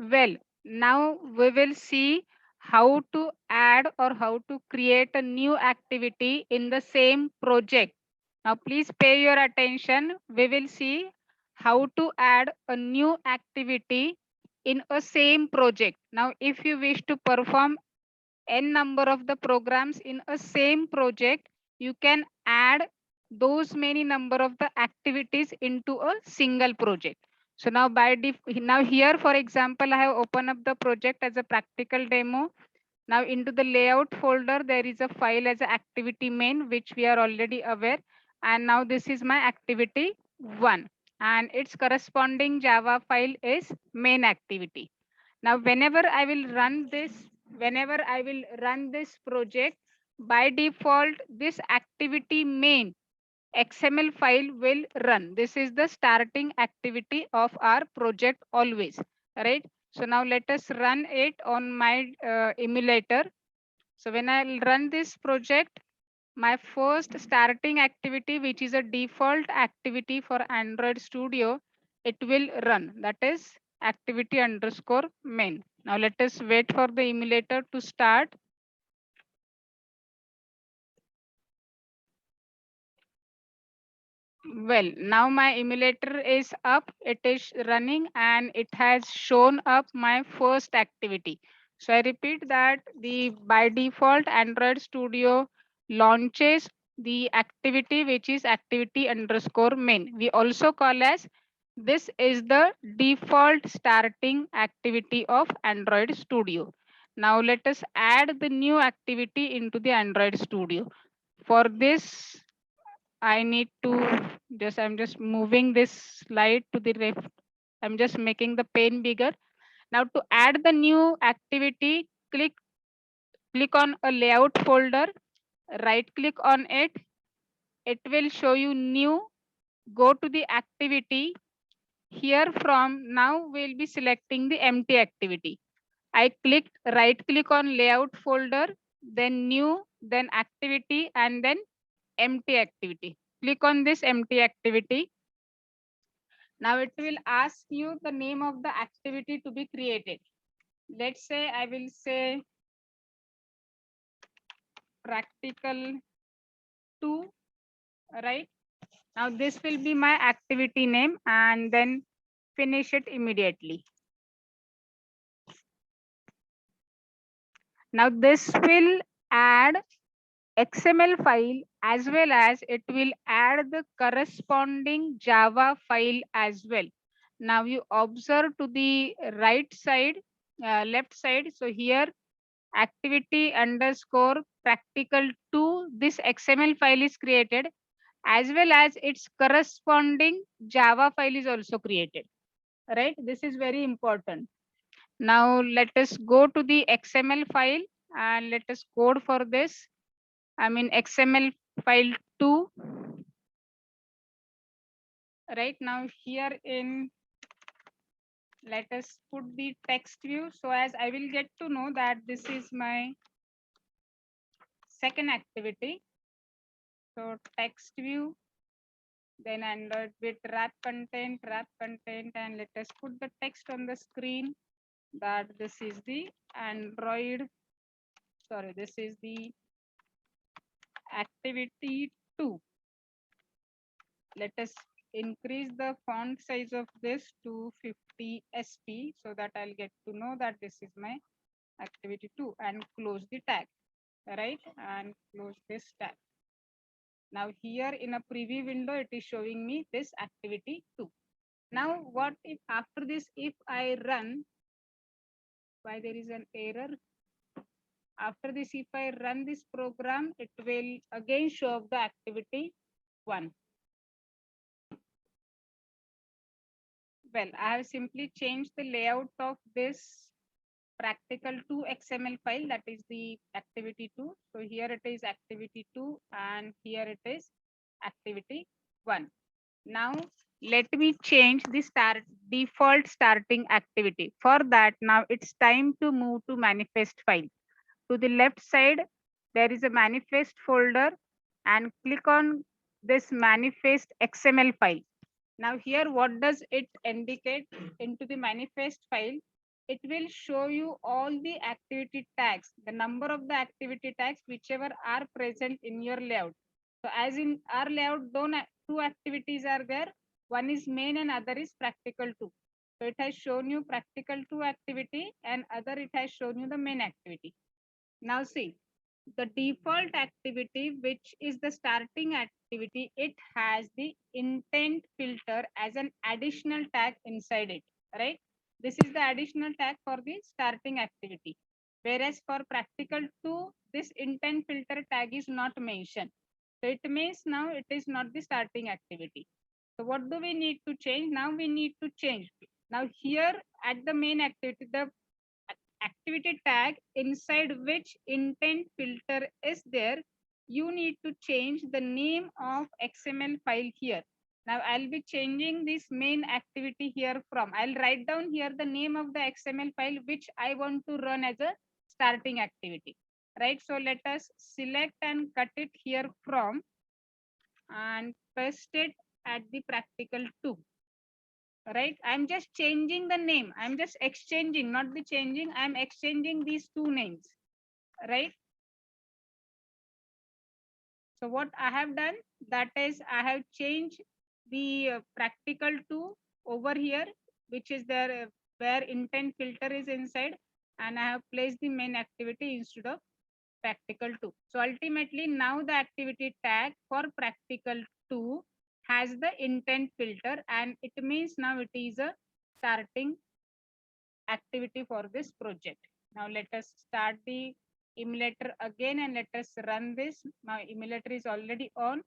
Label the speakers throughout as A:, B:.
A: Well, now we will see how to add or how to create a new activity in the same project. Now, please pay your attention. We will see how to add a new activity in a same project. Now, if you wish to perform n number of the programs in a same project, you can add those many number of the activities into a single project. So now now here, for example, I have opened up the project as a practical demo. Now into the layout folder, there is a file as a activity main, which we are already aware. And now this is my activity one, and its corresponding Java file is main activity. Now whenever I will run this project, by default this activity main XML file will run. This is the starting activity of our project always, right? So now let us run it on my emulator. So when I run this project, my first starting activity, which is a default activity for Android Studio, it will run. That is activity underscore main. Now let us wait for the emulator to start. Well, now my emulator is up, it is running, and it has shown up my first activity. So I repeat that the by default Android Studio launches the activity which is activity underscore main. We also call as this is the default starting activity of Android Studio. Now let us add the new activity into the Android Studio. For this, I need to I'm just moving this slide to the left. I'm just making the pane bigger. Now to add the new activity, click on a layout folder, right click on it. It will show you new. Go to the activity. Here from now we'll be selecting the empty activity. I clicked right click on layout folder, then new, then activity, and then empty activity. Click on this empty activity. Now it will ask you the name of the activity to be created. Let's say I will say practical 2, right? Now this will be my activity name, and then finish it immediately. Now this will add XML file as well as it will add the corresponding Java file as well. Now you observe to the right side, left side. So here activity underscore practical 2, this XML file is created, as well as its corresponding Java file is also created, right? This is very important. Now let us go to the XML file and let us code for this. I mean XML file 2. Right now here in, let us put the text view, so as I will get to know that this is my second activity. So text view, then Android with wrap content, and let us put the text on the screen that this is the Android, sorry, this is the activity 2. Let us increase the font size of this to 50 SP so that I'll get to know that this is my activity 2, and close the tag, right? And close this tag. Now here in a preview window, it is showing me this activity 2. Now what if after this, if I run, why there is an error? After this, if I run this program, it will again show up the activity 1. Well, I have simply changed the layout of this practical 2 XML file, that is the activity 2. So here it is activity 2 and here it is activity 1. Now let me change the default starting activity. For that, now it's time to move to manifest file. To the left side, there is a manifest folder, and click on this manifest XML file. Now here, what does it indicate into the manifest file? it will show you all the activity tags, the number of the activity tags whichever are present in your layout. So as in our layout, two activities are there. One is main and other is practical 2. So it has shown you practical 2 activity and other it has shown you the main activity. Now see, the default activity, which is the starting activity, it has the intent filter as an additional tag inside it, right? This is the additional tag for the starting activity. Whereas for practical 2, this intent filter tag is not mentioned. So it means now it is not the starting activity. So what do we need to change? Now we need to change. Now here at the main activity, the activity tag inside which intent filter is there, you need to change the name of XML file here. Now I'll be changing this main activity here from, I'll write down here the name of the XML file which I want to run as a starting activity, right? So let us select and cut it here from and paste it at the practical 2. Right, I'm just changing the name, I'm just exchanging, not the changing, I'm exchanging these two names, right? So what I have done, that is I have changed the practical 2 over here, which is there where intent filter is inside, and I have placed the main activity instead of practical 2. So ultimately now the activity tag for practical 2 has the intent filter, and it means now it is a starting activity for this project. Now let us start the emulator again and let us run this. Now emulator is already on.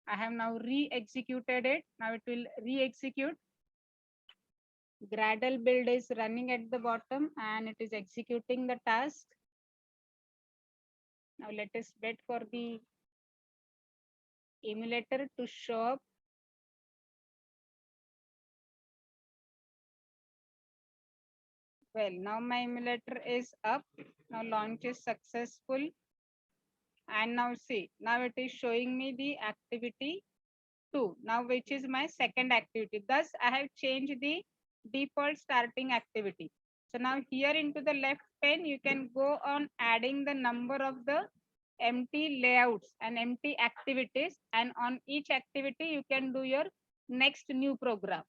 A: I have now re-executed it. Now it will re-execute. Gradle build is running at the bottom and it is executing the task. Now let us wait for the emulator to show up. Well, now my emulator is up. Now launch is successful. And now see, now it is showing me the activity 2, now which is my second activity. Thus, I have changed the default starting activity. So now here into the left pane, you can go on adding the number of the empty layouts and empty activities. And on each activity, you can do your next new program.